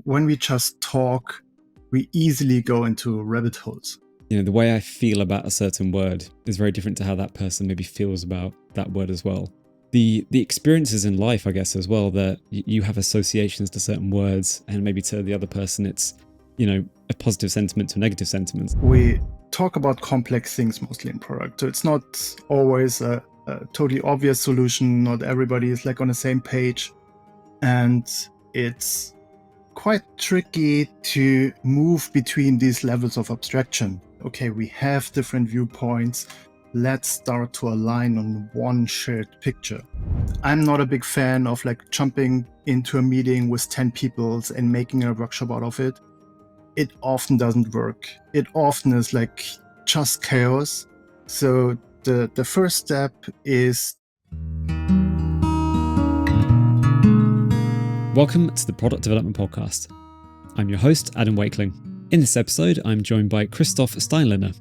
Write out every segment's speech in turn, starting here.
when we just talk, we easily go into rabbit holes. The way I feel about a certain word is very different to how that person maybe feels about that word as well. The experiences in life, I guess, as well, that you have associations to certain words, and maybe to the other person it's, a positive sentiment to a negative sentiment. We talk about complex things mostly in product. So it's not always a totally obvious solution. Not everybody is on the same page. And it's quite tricky to move between these levels of abstraction. Okay, we have different viewpoints. Let's start to align on one shared picture. I'm not a big fan of jumping into a meeting with 10 people and making a workshop out of it. It often doesn't work. It often is just chaos. So the first step is... Welcome to the Product Development Podcast. I'm your host, Adam Wakeling. In this episode, I'm joined by Christoph Steinlehner,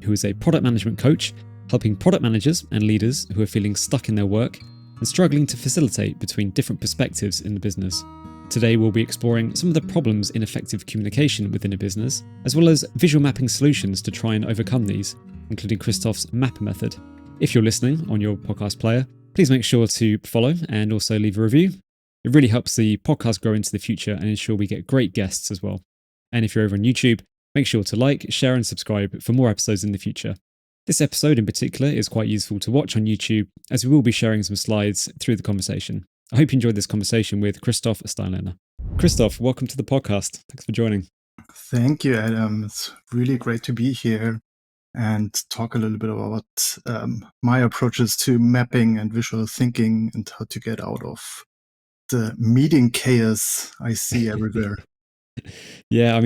who is a product management coach, helping product managers and leaders who are feeling stuck in their work and struggling to facilitate between different perspectives in the business. Today, we'll be exploring some of the problems in effective communication within a business, as well as visual mapping solutions to try and overcome these, including Christoph's MAPPER method. If you're listening on your podcast player, please make sure to follow and also leave a review. It really helps the podcast grow into the future and ensure we get great guests as well. And if you're over on YouTube, make sure to like, share and subscribe for more episodes in the future. This episode in particular is quite useful to watch on YouTube, as we will be sharing some slides through the conversation. I hope you enjoyed this conversation with Christoph Steinlehner. Christoph, welcome to the podcast. Thanks for joining. Thank you, Adam. It's really great to be here and talk a little bit about my approaches to mapping and visual thinking and how to get out of the meeting chaos I see everywhere. Yeah,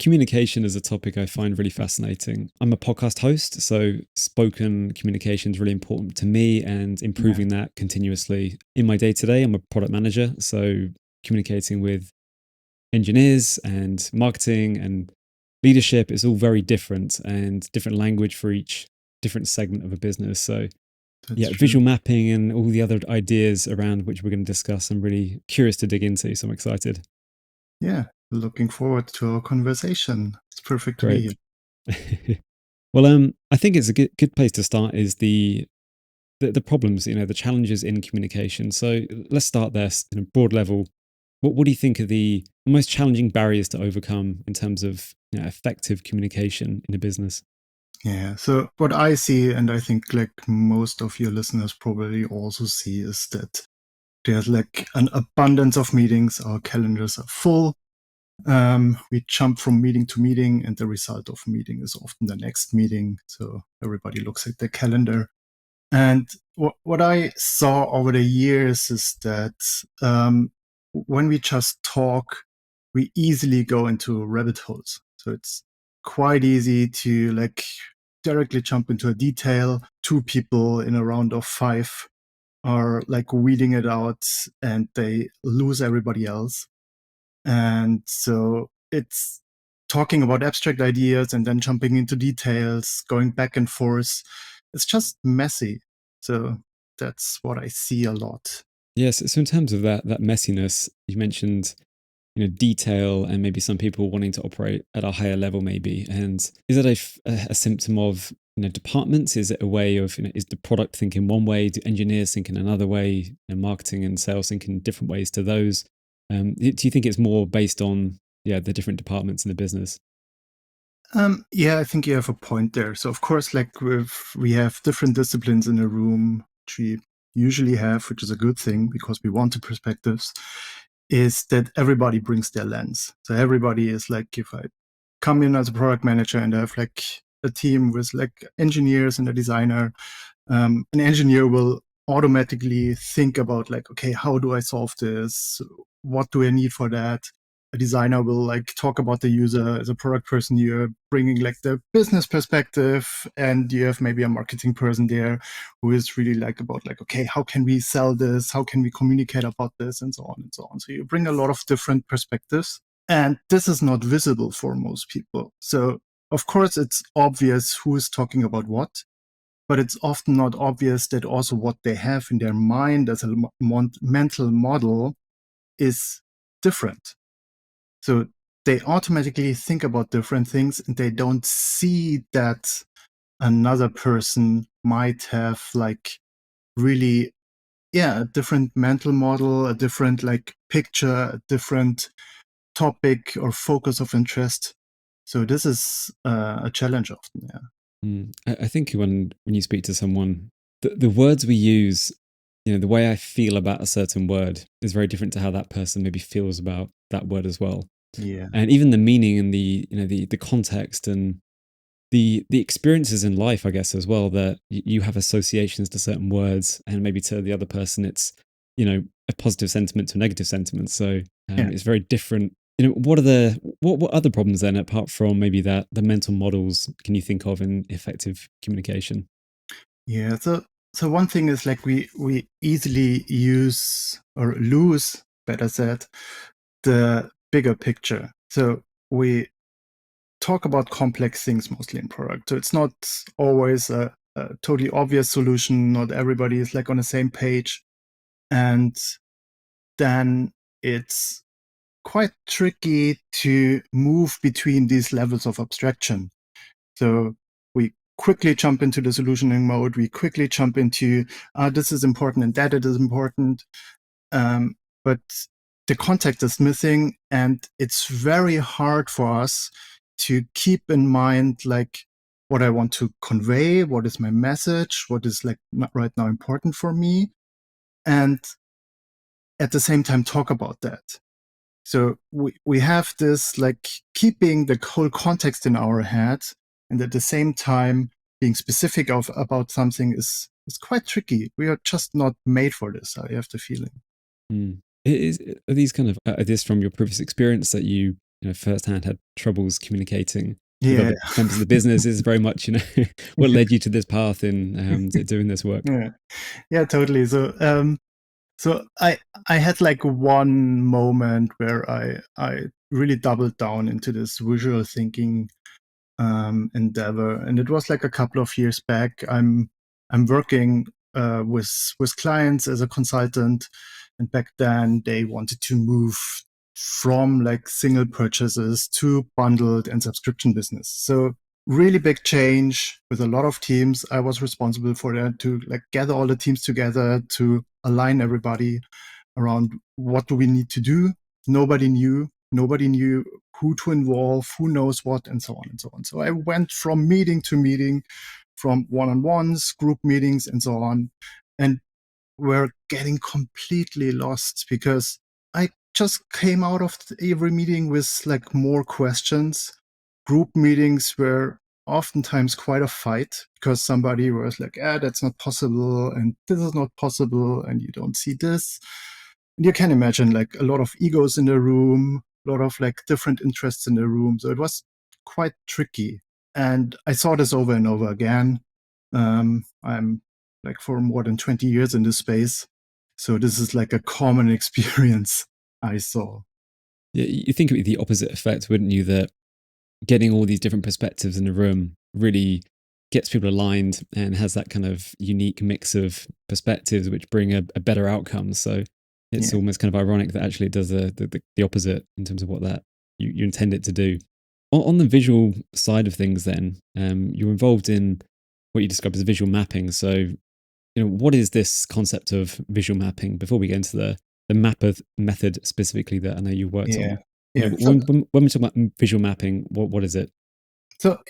communication is a topic I find really fascinating. I'm a podcast host, so spoken communication is really important to me and improving that continuously. In my day-to-day, I'm a product manager, so communicating with engineers and marketing and leadership is all very different and different language for each different segment of a business. So That's true. Visual mapping and all the other ideas around which we're going to discuss, I'm really curious to dig into, so I'm excited. Yeah, looking forward to our conversation. It's perfect to be here. Well, I think it's a good place to start is the problems, the challenges in communication. So let's start there in a broad level. What do you think are the most challenging barriers to overcome in terms of effective communication in a business? Yeah, so what I see, and I think most of your listeners probably also see, is that there's an abundance of meetings. Our calendars are full. We jump from meeting to meeting, and the result of meeting is often the next meeting. So everybody looks at their calendar. And what I saw over the years is that when we just talk, we easily go into rabbit holes. So it's quite easy to directly jump into a detail. Two people in a round of 5 are weeding it out and they lose everybody else. And so it's talking about abstract ideas and then jumping into details, going back and forth. It's just messy. So that's what I see a lot. Yes. So in terms of that messiness, you mentioned, detail and maybe some people wanting to operate at a higher level maybe. And is that a symptom of, departments? Is it a way of, is the product thinking one way? Do engineers thinking another way? And marketing and sales thinking different ways to those? Do you think it's more based on, the different departments in the business? Yeah, I think you have a point there. So of course, we have different disciplines in a room, which we usually have, which is a good thing because we want the perspectives, is that everybody brings their lens. So everybody is if I come in as a product manager and I have a team with engineers and a designer, an engineer will automatically think about okay, how do I solve this? What do I need for that? A designer will talk about the user. As a product person, you're bringing the business perspective, and you have maybe a marketing person there who is really about okay, how can we sell this? How can we communicate about this? And so on and so on. So you bring a lot of different perspectives, and this is not visible for most people. So of course, it's obvious who is talking about what, but it's often not obvious that also what they have in their mind as a mental model is different. So they automatically think about different things, and they don't see that another person might have like really, a different mental model, a different like picture, a different topic or focus of interest. So this is a challenge often. Yeah. I think when you speak to someone, the words we use, the way I feel about a certain word is very different to how that person maybe feels about that word as well. Yeah. And even the meaning and the context and the experiences in life, I guess, as well, that you have associations to certain words, and maybe to the other person, it's a positive sentiment to a negative sentiment. So Yeah. it's very different. What other problems then, apart from maybe that the mental models, can you think of in effective communication? Yeah. So one thing is like we easily use or lose, better said, the bigger picture. So we talk about complex things mostly in product. So it's not always a totally obvious solution. Not everybody is like on the same page. And then it's quite tricky to move between these levels of abstraction. So we quickly jump into the solutioning mode. We quickly jump into this is important and that it is important. But the context is missing, and it's very hard for us to keep in mind like what I want to convey, what is my message, what is like right now important for me, and at the same time talk about that. So we have this like keeping the whole context in our head, and at the same time being specific about something is quite tricky. We are just not made for this. I have the feeling. Mm. Are these kind of are this from your previous experience that you firsthand had troubles communicating with Yeah, other members of the business? Is very much what led you to this path in doing this work? yeah, yeah, totally. So I had like one moment where I really doubled down into this visual thinking endeavor, and it was like a couple of years back. I'm working with clients as a consultant, and back then they wanted to move from like single purchases to bundled and subscription business. So really big change with a lot of teams. I was responsible for that, to like gather all the teams together to align everybody around what do we need to do. Nobody knew who to involve, who knows what, and so on and so on. So I went from meeting to meeting, from one-on-ones, group meetings, and so on. And we're getting completely lost because I just came out of every meeting with like more questions. Group meetings were oftentimes quite a fight because somebody was like, that's not possible, and this is not possible, and you don't see this. And you can imagine like a lot of egos in the room, a lot of like different interests in the room. So it was quite tricky. And I saw this over and over again. I'm like for more than 20 years in this space. So this is like a common experience I saw. Yeah, you think it would be the opposite effect, wouldn't you? That getting all these different perspectives in a room really gets people aligned and has that kind of unique mix of perspectives which bring a better outcome. So it's Yeah. almost kind of ironic that actually it does the opposite in terms of what that you intend it to do. On the visual side of things, then you're involved in what you describe as visual mapping. So what is this concept of visual mapping? Before we get into the mapper method specifically that I know you worked Yeah. on, Yeah. when we talk about visual mapping, what is it? So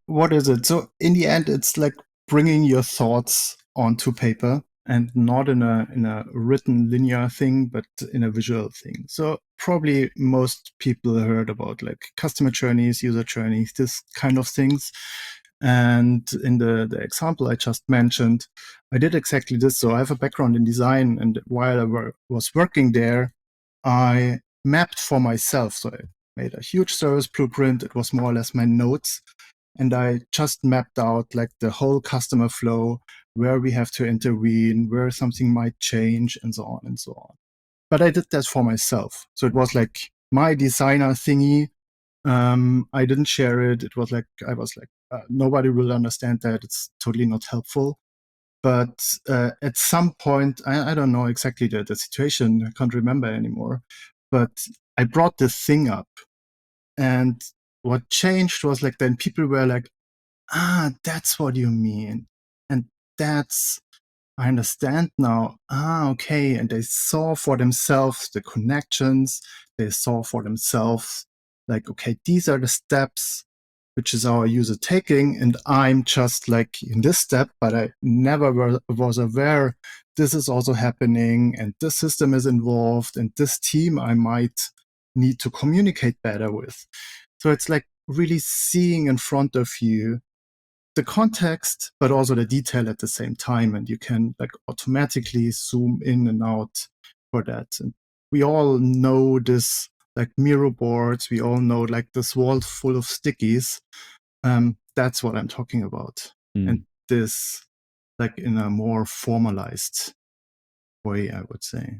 what is it? So in the end, it's like bringing your thoughts onto paper, and not in a written linear thing, but in a visual thing. So probably most people heard about like customer journeys, user journeys, this kind of things. And in the example I just mentioned, I did exactly this. So I have a background in design, and while I was working there, I mapped for myself. So I made a huge service blueprint. It was more or less my notes. And I just mapped out like the whole customer flow, where we have to intervene, where something might change, and so on and so on. But I did that for myself. So it was like my designer thingy. I didn't share it. It was like, I was like, nobody will understand that. It's totally not helpful. But at some point, I don't know exactly the situation. I can't remember anymore. But I brought this thing up, and what changed was like, then people were like, that's what you mean. And that's, I understand now. Okay. And they saw for themselves the connections. They saw for themselves, like, okay, these are the steps which is our user taking. And I'm just like in this step, but I never was aware this is also happening and this system is involved and this team I might need to communicate better with. So it's like really seeing in front of you the context, but also the detail at the same time. And you can like automatically zoom in and out for that. And we all know this, like Miro boards. We all know like this wall full of stickies. That's what I'm talking about. And this like in a more formalized way, I would say.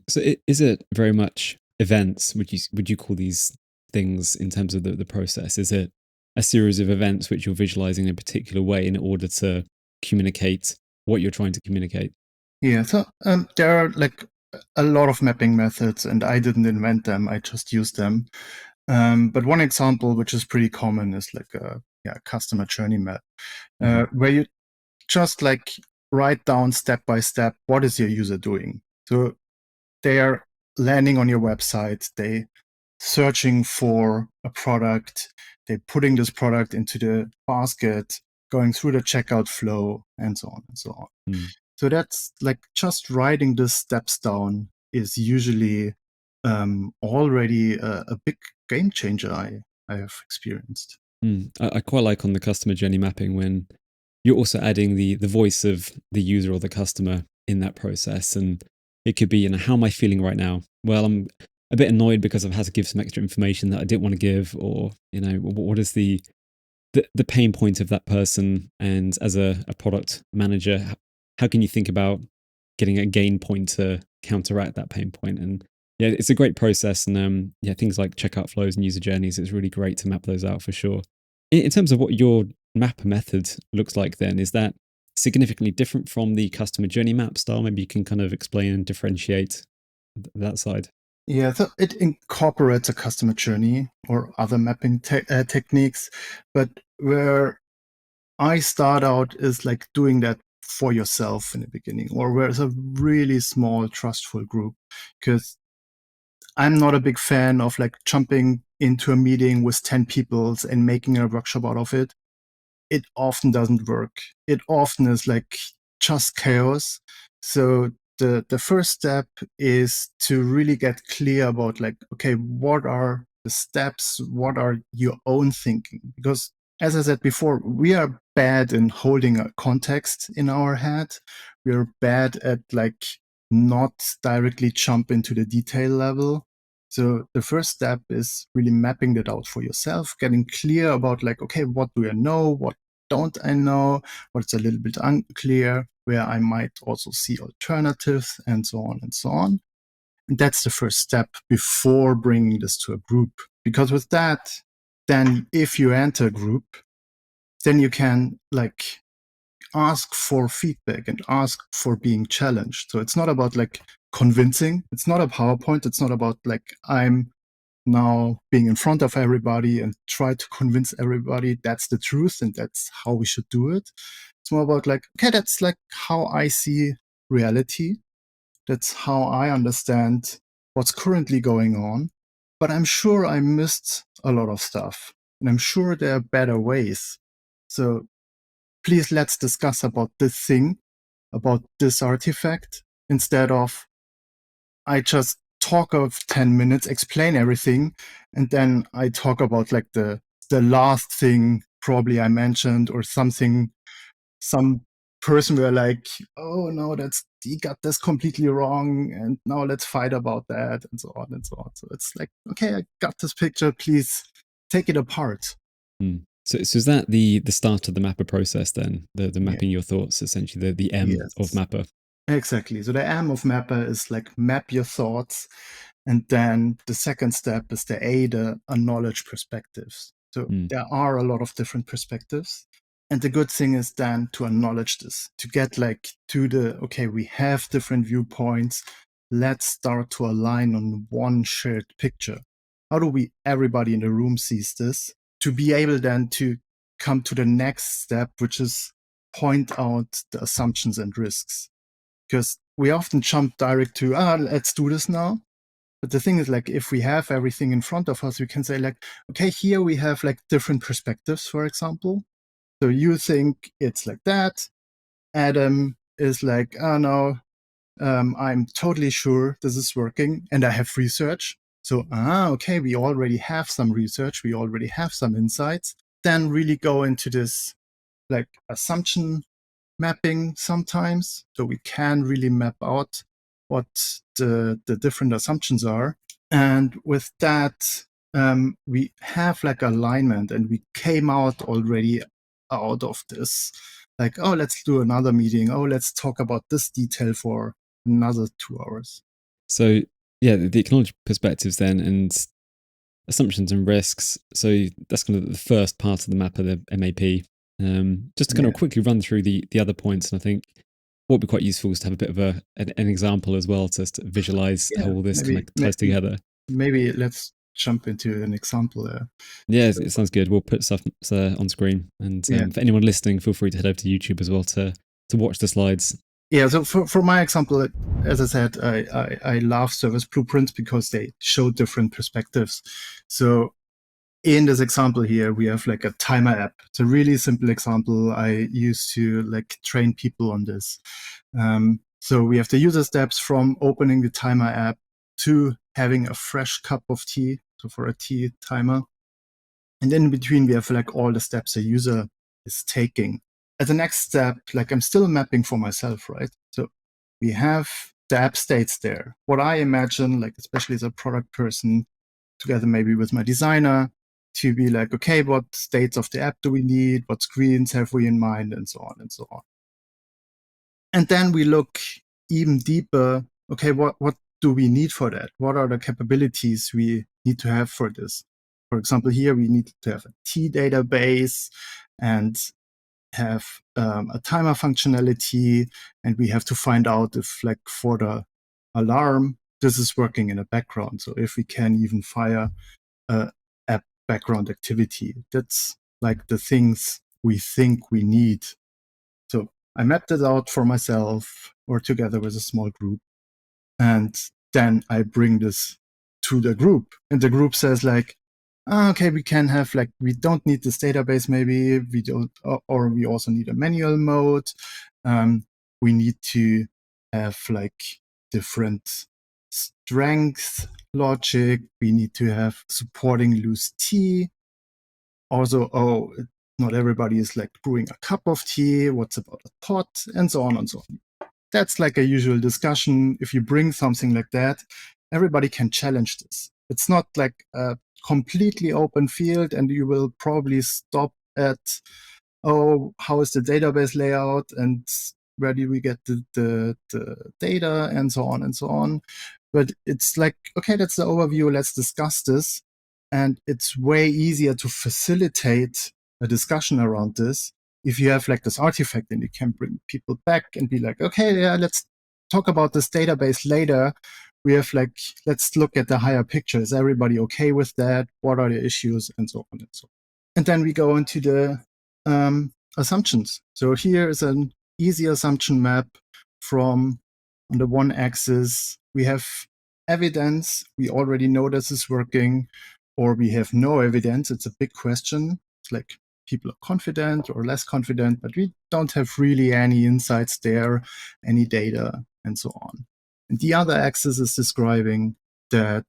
So is it very much events? Would you call these things in terms of the process? Is it a series of events which you're visualizing in a particular way in order to communicate what you're trying to communicate? Yeah, so there are like a lot of mapping methods, and I didn't invent them. I just use them. But one example, which is pretty common, is like a customer journey map, where you just like write down step by step what is your user doing. So they are landing on your website, they searching for a product, they putting this product into the basket, going through the checkout flow, and so on and so on. So that's like just writing the steps down is usually already a big game changer I have experienced. I quite like on the customer journey mapping when you're also adding the voice of the user or the customer in that process. And it could be, how am I feeling right now? Well, I'm a bit annoyed because I've had to give some extra information that I didn't want to give, or, what is the pain point of that person? And as a product manager, how can you think about getting a gain point to counteract that pain point? And yeah, it's a great process. And things like checkout flows and user journeys, it's really great to map those out for sure. In terms of what your mapper method looks like, then, is that significantly different from the customer journey map style? Maybe you can kind of explain and differentiate that side. Yeah, so it incorporates a customer journey or other mapping techniques, but where I start out is like doing that for yourself in the beginning, or where it's a really small, trustful group, because I'm not a big fan of like jumping into a meeting with 10 people and making a workshop out of it. It often doesn't work. It often is like just chaos. So the first step is to really get clear about like, okay, what are the steps? What are your own thinking? Because as I said before, we are bad in holding a context in our head. We are bad at like not directly jump into the detail level. So the first step is really mapping that out for yourself, getting clear about like, okay, what do I know? What don't I know? What's a little bit unclear, where I might also see alternatives, and so on and so on. And that's the first step before bringing this to a group. Because with that, then if you enter a group, then you can like ask for feedback and ask for being challenged. So it's not about like convincing. It's not a PowerPoint. It's not about like I'm now being in front of everybody and try to convince everybody that's the truth and that's how we should do it. It's more about like, okay, that's like how I see reality. That's how I understand what's currently going on. But I'm sure I missed a lot of stuff. And I'm sure there are better ways. So please let's discuss about this thing, about this artifact, instead of I just talk of 10 minutes, explain everything, and then I talk about like the last thing probably I mentioned or something. Some person were like, oh no, that's he got this completely wrong, and now let's fight about that, and so on and so on. So it's like, okay, I got this picture, please take it apart. So is that the start of the mapper process then? The Yeah. mapping your thoughts, essentially, the M of Yes. mapper. Exactly. So the M of Mapper is like map your thoughts. And then the second step is the A, the acknowledge perspectives. So there are a lot of different perspectives. And the good thing is then to acknowledge this, to get like to the, okay, we have different viewpoints. let's start to align on one shared picture. How do everybody in the room sees this, to be able then to come to the next step, which is point out the assumptions and risks. Because we often jump direct to, let's do this now. But the thing is, like, if we have everything in front of us, we can say, like, okay, here we have like different perspectives, for example. So you think it's like that. Adam is like, oh no, I'm totally sure this is working, and I have research. So, okay, we already have some research, we already have some insights. Then really go into this like assumption mapping sometimes. So we can really map out what the different assumptions are. And with that, we have like alignment, and we came out already out of this. Like, oh, let's do another meeting. Oh, let's talk about this detail for another 2 hours. So yeah, the acknowledged perspectives then and assumptions and risks. So that's kind of the first part of the map of the MAP. Just to kind of quickly run through the other points, and I think what would be quite useful is to have a bit of an example as well to visualize how all this kind of ties together. Maybe let's jump into an example there. Yeah, it sounds good. We'll put stuff on screen, and for anyone listening, feel free to head over to YouTube as well to watch the slides. Yeah, so for my example, as I said, I love service blueprints because they show different perspectives. So in this example here, we have like a timer app. It's a really simple example I use to like train people on this. So we have the user steps from opening the timer app to having a fresh cup of tea, so for a tea timer. And then in between, we have like all the steps a user is taking. As the next step, like I'm still mapping for myself, right? So we have the app states there. What I imagine, like especially as a product person, together maybe with my designer, to be like, okay, what states of the app do we need? What screens have we in mind? And so on and so on. And then we look even deeper. Okay, what do we need for that? What are the capabilities we need to have for this? For example, here we need to have a T database and have a timer functionality, and we have to find out if, like, for the alarm, this is working in the background. So if we can even fire a app background activity, that's like the things we think we need. So I mapped it out for myself or together with a small group. And then I bring this to the group, and the group says like, okay, we can have like, we don't need this database. Maybe we don't, or we also need a manual mode. We need to have like different strength logic. We need to have supporting loose tea. Also, not everybody is like brewing a cup of tea. What's about a pot, and so on and so on. That's like a usual discussion. If you bring something like that, everybody can challenge this. It's not like a completely open field, and you will probably stop at, oh, how is the database layout, and where do we get the data, and so on and so on. But it's like, okay, that's the overview. Let's discuss this. And it's way easier to facilitate a discussion around this if you have like this artifact, and you can bring people back and be like, okay, yeah, let's talk about this database later. We have like, let's look at the higher picture. Is everybody okay with that? What are the issues? And so on and so on. And then we go into the assumptions. So here is an easy assumption map from, on the one axis, we have evidence. We already know this is working, or we have no evidence. It's a big question. It's like people are confident or less confident, but we don't have really any insights there, any data, and so on. And the other axis is describing that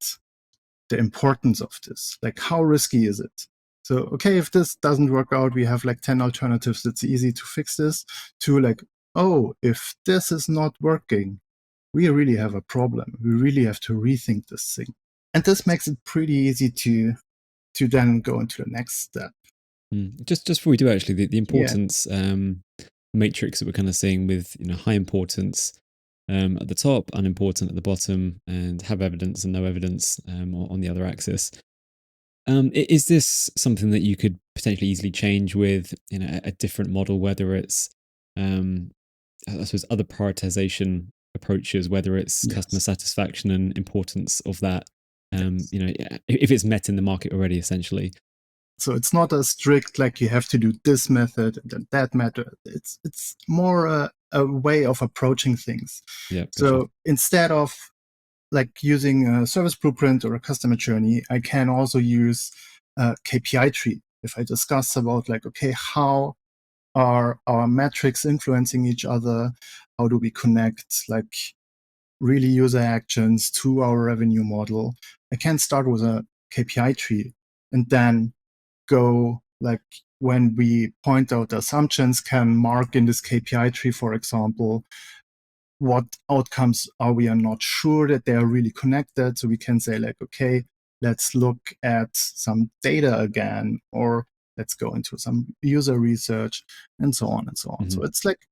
the importance of this, like how risky is it? So, okay, if this doesn't work out, we have like 10 alternatives. It's easy to fix this, to like, oh, if this is not working, we really have a problem. We really have to rethink this thing. And this makes it pretty easy to then go into the next step. Just before we do, actually, the importance matrix that we're kind of seeing with, high importance at the top, unimportant at the bottom, and have evidence and no evidence on the other axis. Is this something that you could potentially easily change with a different model, whether it's I suppose other prioritization approaches, whether it's customer Yes. satisfaction and importance of that. Yes. If it's met in the market already, essentially. So it's not a strict like you have to do this method and then that method. It's more a way of approaching things. Yeah, gotcha. So instead of like using a service blueprint or a customer journey, I can also use a KPI tree. If I discuss about like, okay, how are our metrics influencing each other? How do we connect like really user actions to our revenue model? I can start with a KPI tree and then go like when we point out the assumptions, can mark in this KPI tree, for example, what outcomes are we are not sure that they are really connected. So we can say like, okay, let's look at some data again, or let's go into some user research and so on and so on. Hmm. So it's like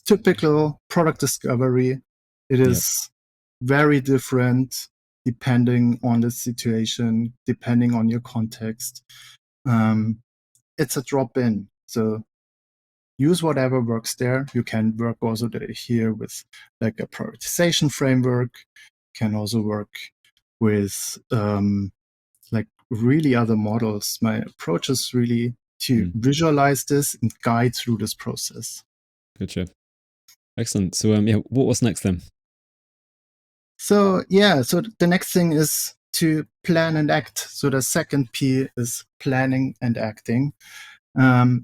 typical product discovery. It Yep. is very different depending on the situation, depending on your context. It's a drop in. So use whatever works there. You can work also here with like a prioritization framework. Can also work with like really other models. My approach is really to visualize this and guide through this process. Gotcha. Excellent. So, what's next then? So yeah, so the next thing is to plan and act. So the second P is planning and acting.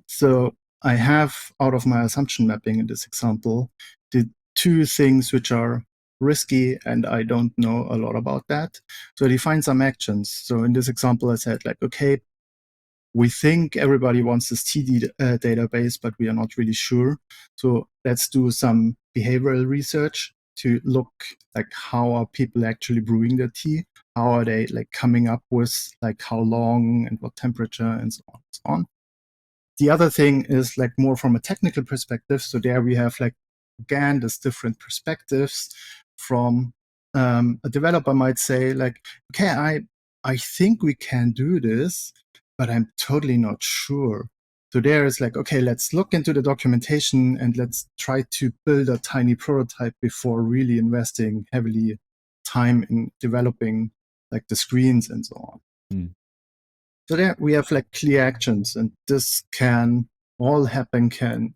So I have out of my assumption mapping in this example, the two things which are risky and I don't know a lot about that. So I define some actions. So in this example, I said like, okay, we think everybody wants this TD database, but we are not really sure. So let's do some behavioral research to look like how are people actually brewing their tea? How are they like coming up with like how long and what temperature and so on and so on. The other thing is like more from a technical perspective. So there we have like, again, there's different perspectives from a developer might say like, okay, I think we can do this, but I'm totally not sure. So there is like, okay, let's look into the documentation and let's try to build a tiny prototype before really investing heavily time in developing like the screens and so on. Mm. So there we have like clear actions, and this can all happen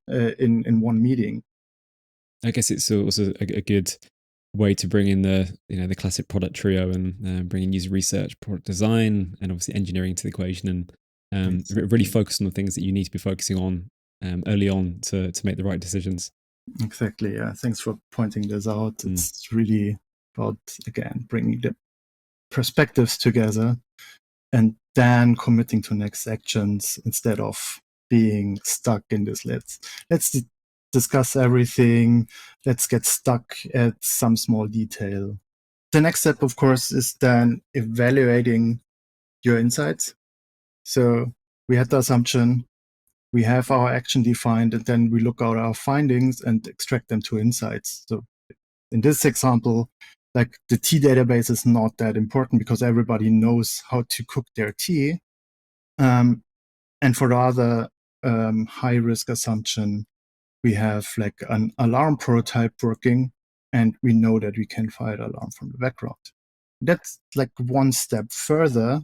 in one meeting. I guess it's also a good way to bring in the classic product trio and bring in user research, product design, and obviously engineering to the equation, and really Exactly. focus on the things that you need to be focusing on early on to make the right decisions. Exactly. Yeah. Thanks for pointing this out. Mm. It's really about again bringing the perspectives together and then committing to next actions instead of being stuck in this. Let's discuss everything. Let's get stuck at some small detail. The next step, of course, is then evaluating your insights. So we had the assumption, we have our action defined, and then we look at our findings and extract them to insights. So in this example, like the tea database is not that important because everybody knows how to cook their tea. And for the other high risk assumption, we have like an alarm prototype working, and we know that we can fire the alarm from the background. That's like one step further,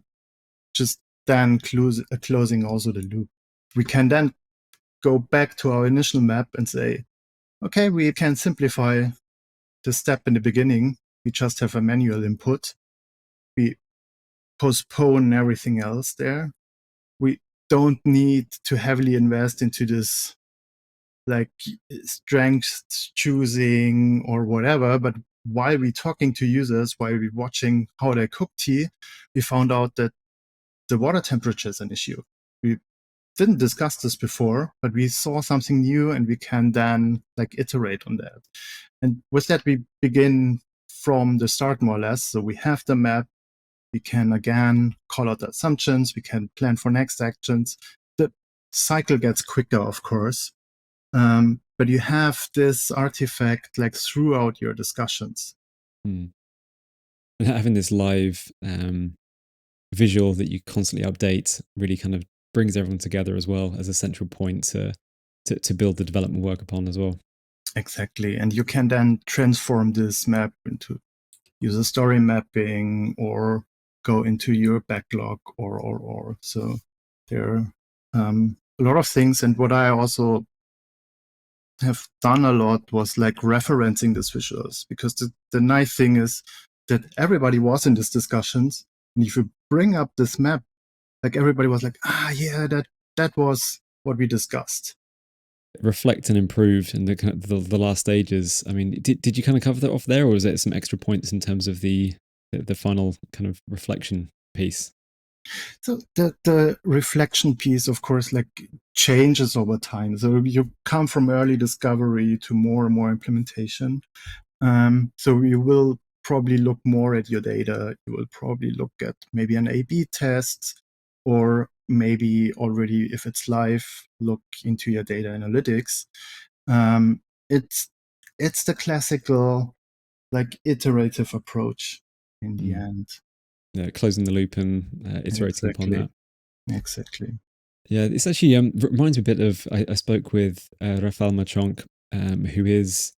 just then closing also the loop. We can then go back to our initial map and say, okay, we can simplify the step in the beginning. We just have a manual input. We postpone everything else there. We don't need to heavily invest into this like strength choosing or whatever. But while we're talking to users, while we're watching how they cook tea, we found out that the water temperature is an issue. We didn't discuss this before, but we saw something new and we can then like iterate on that. And with that, we begin from the start more or less. So we have the map. We can again call out the assumptions. We can plan for next actions. The cycle gets quicker, of course. But you have this artifact like throughout your discussions. Mm. And having this live visual that you constantly update really kind of brings everyone together as well as a central point to build the development work upon as well. Exactly. And you can then transform this map into user story mapping or go into your backlog or. So there are a lot of things. And what I also have done a lot was like referencing these visuals, because the nice thing is that everybody was in these discussions. And if you bring up this map, like everybody was like, yeah, that was what we discussed. Reflect and improve in the kind of the last stages. I mean, did you kind of cover that off there, or was it some extra points in terms of the final kind of reflection piece? So the reflection piece, of course, like changes over time. So you come from early discovery to more and more implementation. So you will probably look more at your data. You will probably look at maybe an A/B test, or maybe already, if it's live, look into your data analytics. Um, it's it's the classical like iterative approach in the end. Yeah, closing the loop and iterating upon Exactly. that. Exactly. Yeah, it's actually reminds me a bit of I spoke with Rafael Machonk, who is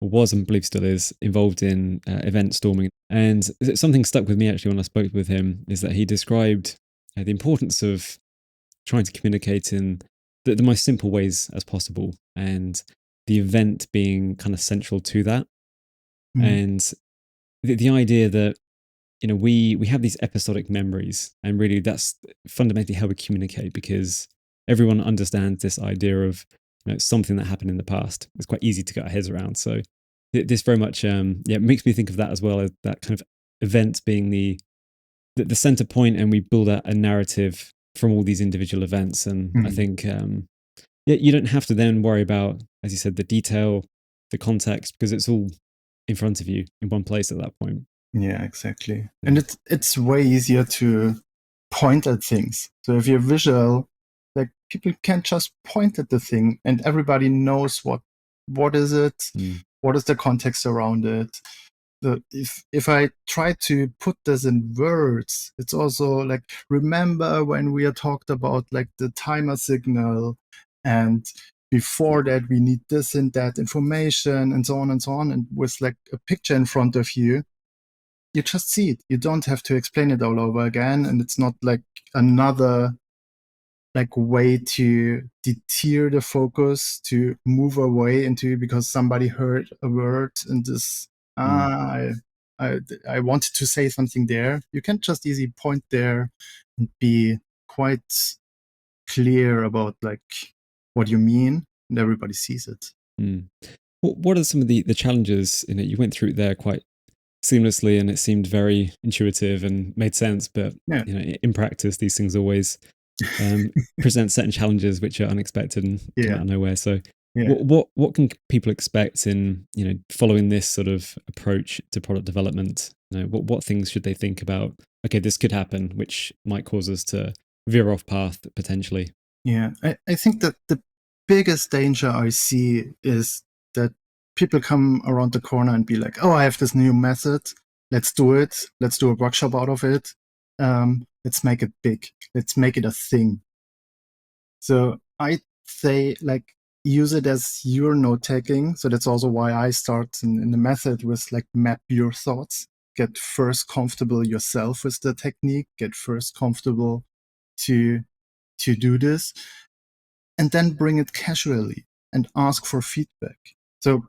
or was and I believe still is involved in event storming, and something stuck with me actually when I spoke with him is that he described the importance of trying to communicate in the most simple ways as possible, and the event being kind of central to that, Mm. and the idea that we have these episodic memories, and really that's fundamentally how we communicate, because everyone understands this idea of something that happened in the past. It's quite easy to get our heads around. So this very much it makes me think of that as well, as that kind of event being the center point, and we build a narrative from all these individual events. And I Mm. think you don't have to then worry about, as you said, the detail, the context, because it's all in front of you in one place at that point. Yeah, exactly. And Yeah. it's way easier to point at things. So if you're visual, like people can just point at the thing and everybody knows what is it, Mm, what is the context around it. If I try to put this in words, it's also like, remember when we are talked about like the timer signal, and before that we need this and that information and so on and so on. And with like a picture in front of you, you just see it. You don't have to explain it all over again, and it's not like another like way to deter the focus, to move away into, because somebody heard a word and this mm, I I wanted to say something there. You can just easily point there and be quite clear about like what you mean, and everybody sees it. mm. What are some of the challenges? You went through it there quite seamlessly, and it seemed very intuitive and made sense. But Yeah, in practice, these things always um, present certain challenges which are unexpected and come yeah, out of nowhere. So, yeah. what can people expect in following this sort of approach to product development? What things should they think about? Okay, this could happen, which might cause us to veer off path potentially. Yeah, I think that the biggest danger I see is that people come around the corner and be like, "Oh, I have this new method. Let's do it. Let's do a workshop out of it. Let's make it big. Let's make it a thing." So I say, like, use it as your note taking. So that's also why I start in the method with like, map your thoughts. Get first comfortable yourself with the technique. Get first comfortable to do this, and then bring it casually and ask for feedback. So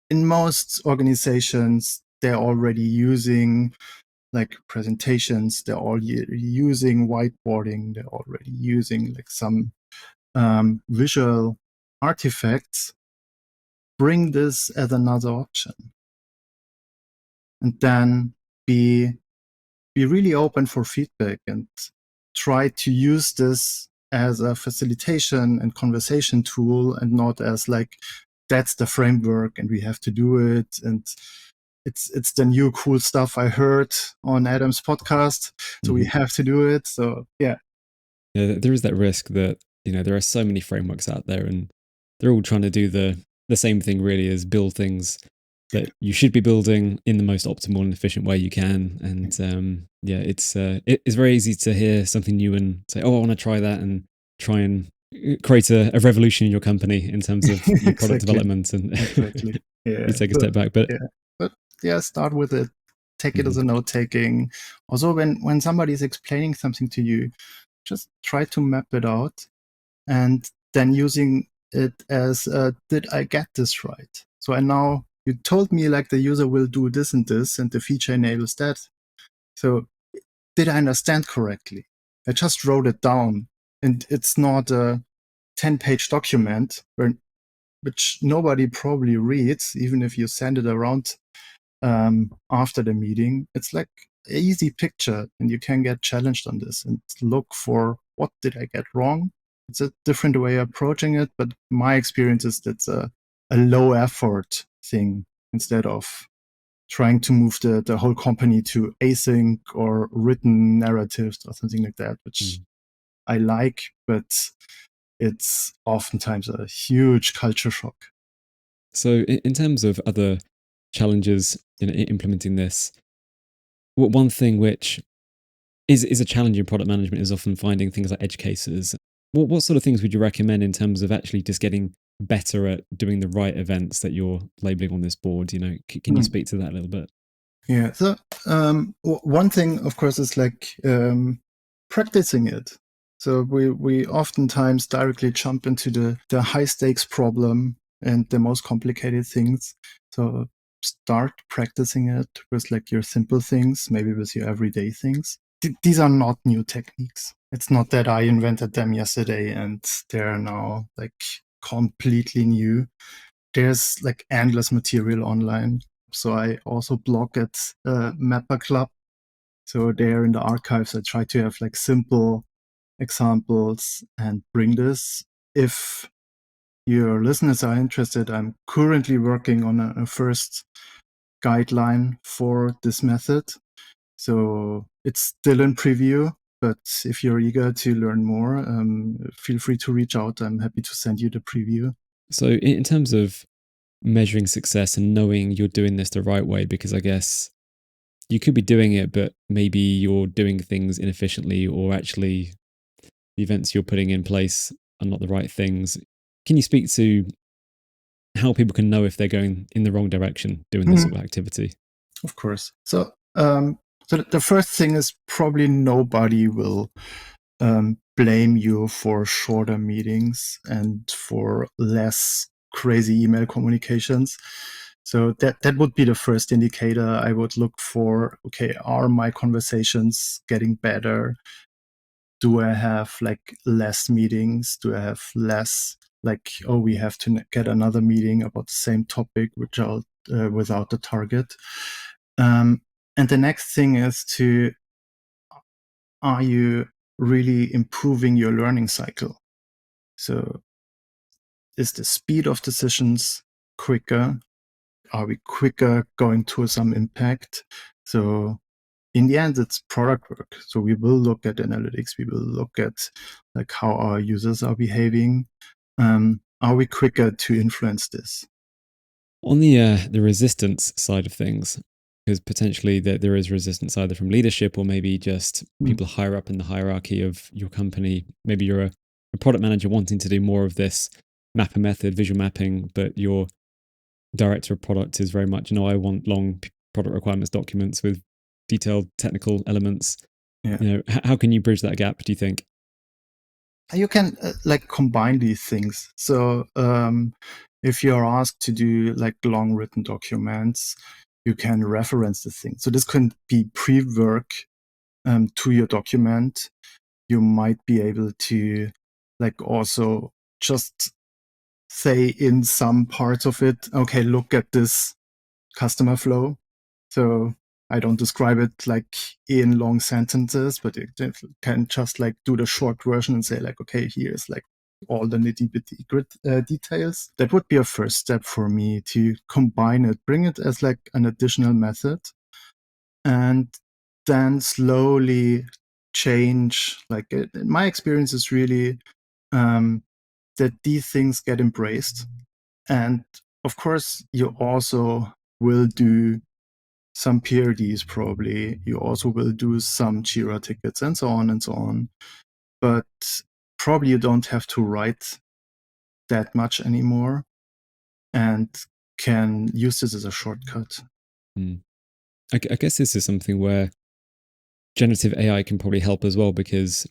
in most organizations, they're already using like presentations, they're all using whiteboarding, they're already using like some visual artifacts. Bring this as another option, and then be really open for feedback, and try to use this as a facilitation and conversation tool, and not as like, that's the framework and we have to do it, and it's the new cool stuff I heard on Adam's podcast, so we Mhm. have to do it. So yeah. Yeah, there is that risk that there are so many frameworks out there, and they're all trying to do the same thing. Really, is build things that you should be building in the most optimal and efficient way you can. And yeah, it's very easy to hear something new and say, "Oh, I want to try that," and try and create a revolution in your company in terms of your product Exactly. development, and Exactly. you Yeah. take a But step back. But yeah. But yeah, start with it. Take it as mhm. a note taking. Also, when somebody is explaining something to you, just try to map it out and then using it as did I get this right? So I now you told me like the user will do this and the feature enables that. So did I understand correctly? I just wrote it down, and it's not a 10-page document which nobody probably reads, even if you send it around after the meeting. It's like an easy picture, and you can get challenged on this and look for what did I get wrong. It's a different way of approaching it, but my experience is that's a low effort thing instead of trying to move the whole company to async or written narratives or something like that, which Mm. I like, but it's oftentimes a huge culture shock. So, in terms of other challenges in implementing this, one thing which is a challenge in product management is often finding things like edge cases. What sort of things would you recommend in terms of actually just getting better at doing the right events that you're labeling on this board? Can you Hmm. speak to that a little bit? Yeah. So one thing, of course, is like practicing it. So we oftentimes directly jump into the high stakes problem and the most complicated things. So start practicing it with like your simple things, maybe with your everyday things. These are not new techniques. It's not that I invented them yesterday and they're now like completely new. There's like endless material online. So I also blog at Mapper Club. So there in the archives, I try to have like simple examples and bring this. If your listeners are interested, I'm currently working on a first guideline for this method. So it's still in preview, but if you're eager to learn more, feel free to reach out. I'm happy to send you the preview. So, in terms of measuring success and knowing you're doing this the right way, because I guess you could be doing it, but maybe you're doing things inefficiently, or actually the events you're putting in place are not the right things. Can you speak to how people can know if they're going in the wrong direction doing this Mhm. sort of activity? Of course. So the first thing is probably nobody will blame you for shorter meetings and for less crazy email communications. So that would be the first indicator I would look for. Okay, are my conversations getting better? Do I have like less meetings? Do I have less like, oh, we have to get another meeting about the same topic without the target? Um, and the next thing is to, are you really improving your learning cycle? So is the speed of decisions quicker? Are we quicker going to some impact? So in the end, it's product work. So we will look at analytics. We will look at like how our users are behaving. Are we quicker to influence this? On the resistance side of things, because potentially there is resistance either from leadership or maybe just Hmm. people higher up in the hierarchy of your company. Maybe you're a product manager wanting to do more of this mapper method, visual mapping, but your director of product is very much, no, I want long product requirements documents with detailed technical elements. Yeah. How can you bridge that gap, do you think? You can like combine these things. So if you're asked to do like long written documents, you can reference the thing. So this can be pre-work to your document. You might be able to like also just say in some parts of it, okay, look at this customer flow. So I don't describe it like in long sentences, but it can just like do the short version and say like, okay, here's like all the nitty bitty details. That would be a first step for me to combine it, bring it as like an additional method, and then slowly change. Like my experience is really um, that these things get embraced. And of course, you also will do some PRDs probably. You also will do some Jira tickets and so on and so on. But probably you don't have to write that much anymore and can use this as a shortcut. I guess this is something where generative AI can probably help as well, because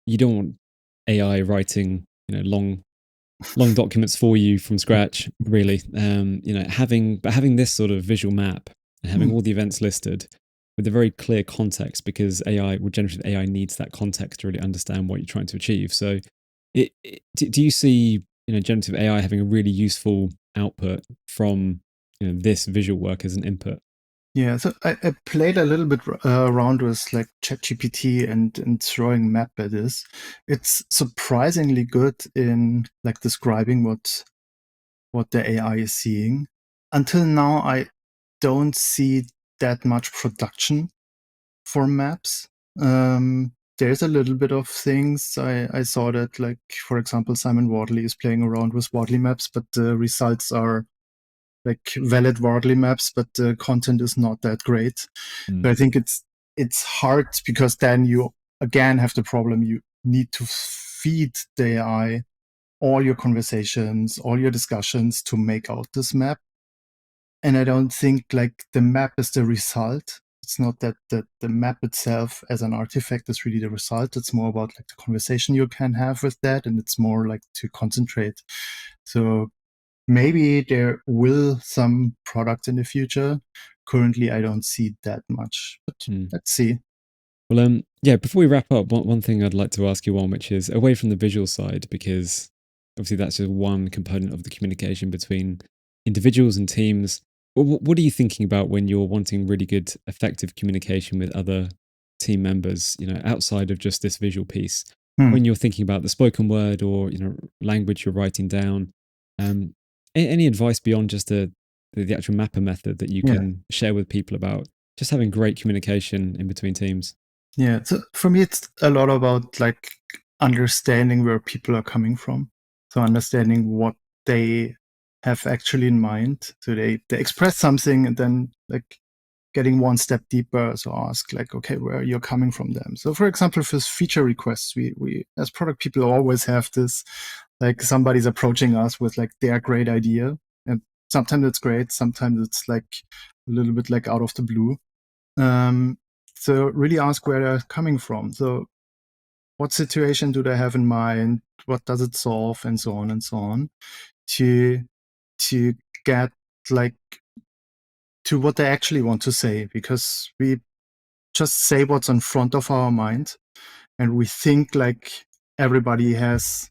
you don't want AI writing, long documents for you from scratch, really. Having this sort of visual map and having Mm. all the events listed with a very clear context, because generative AI needs that context to really understand what you're trying to achieve. So, do you see generative AI having a really useful output from this visual work as an input? Yeah, so I played a little bit around with like ChatGPT and throwing map at this. It's surprisingly good in like describing what the AI is seeing. Until now, I don't see that much production for maps. There's a little bit of things. I saw that, like, for example, Simon Wardley is playing around with Wardley maps, but the results are like valid Wardley maps, but the content is not that great. So I think it's hard, because then you again have the problem, you need to feed the AI all your conversations, all your discussions to make out this map. And I don't think like the map is the result. It's not that the map itself as an artifact is really the result. It's more about like the conversation you can have with that, and it's more like to concentrate. So maybe there will some product in the future. Currently, I don't see that much, but let's see. Well, yeah, before we wrap up, one thing I'd like to ask you on, which is away from the visual side, because obviously that's just one component of the communication between individuals and teams. What are you thinking about when you're wanting really good, effective communication with other team members, outside of just this visual piece? Hmm. When you're thinking about the spoken word or, language you're writing down, any advice beyond just the actual mapper method that you Yeah. can share with people about just having great communication in between teams? Yeah. So for me, it's a lot about like understanding where people are coming from. So understanding what they have actually in mind. So they express something, and then like getting one step deeper. So ask like, okay, where you're coming from them. So for example, for feature requests, we as product people always have this, like somebody's approaching us with like their great idea. And sometimes it's great. Sometimes it's like a little bit like out of the blue. Um, so really ask where they're coming from. So what situation do they have in mind? What does it solve? And so on and so on, to to get like to what they actually want to say, because we just say what's in front of our mind, and we think like everybody has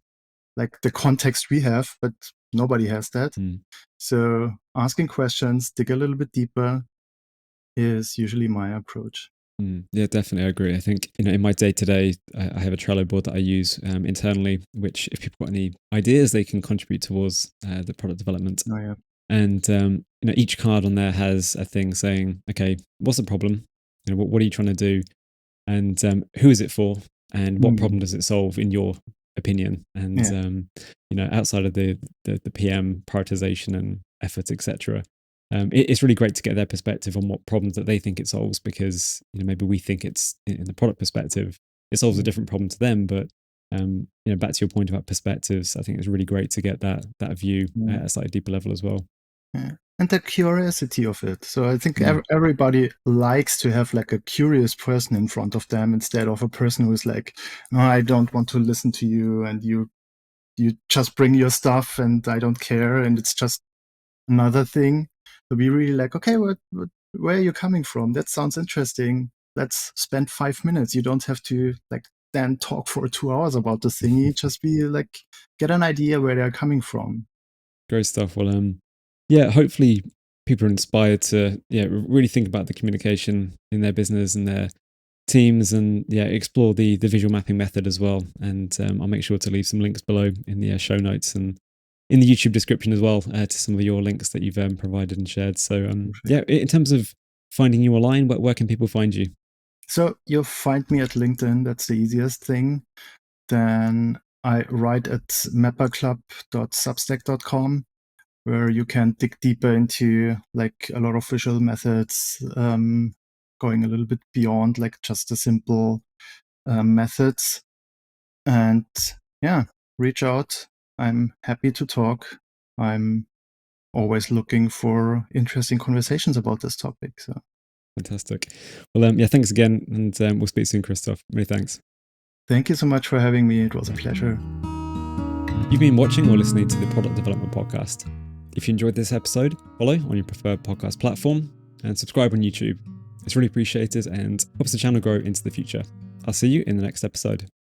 like the context we have, but nobody has that. So asking questions, dig a little bit deeper, is usually my approach. Yeah, definitely. I agree. I think, in my day to day, I have a Trello board that I use internally, which if people got any ideas, they can contribute towards the product development. Oh yeah. And, each card on there has a thing saying, okay, what's the problem? What are you trying to do? And who is it for? And what Mm. problem does it solve in your opinion? And, Yeah. outside of the PM prioritization and effort, etc., it's really great to get their perspective on what problems that they think it solves, because maybe we think it's in the product perspective it solves a Yeah. different problem to them, but back to your point about perspectives, I think it's really great to get that view Yeah. at a slightly deeper level as well. Yeah. And the curiosity of it. So I think Mm. everybody likes to have like a curious person in front of them, instead of a person who's like, no, I don't want to listen to you, and you just bring your stuff and I don't care, and it's just another thing. So be really like, okay, where are you coming from? That sounds interesting. Let's spend 5 minutes. You don't have to like then talk for 2 hours about the thingy. Just be like, get an idea where they're coming from. Great stuff. Well, yeah, hopefully people are inspired to really think about the communication in their business and their teams, and explore the visual mapping method as well. And I'll make sure to leave some links below in the show notes and in the YouTube description as well, to some of your links that you've provided and shared. So Perfect. yeah, in terms of finding you online, where can people find you? So you'll find me at LinkedIn. That's the easiest thing. Then I write at mapperclub.substack.com, where you can dig deeper into like a lot of visual methods, going a little bit beyond like just the simple methods. And yeah, reach out. I'm happy to talk. I'm always looking for interesting conversations about this topic. So Fantastic. Well, yeah, thanks again. And we'll speak soon, Christoph. Many thanks. thank you so much for having me. It was a pleasure. You've been watching or listening to the Product Development Podcast. If you enjoyed this episode, follow on your preferred podcast platform and subscribe on YouTube. It's really appreciated and helps the channel grow into the future. I'll see you in the next episode.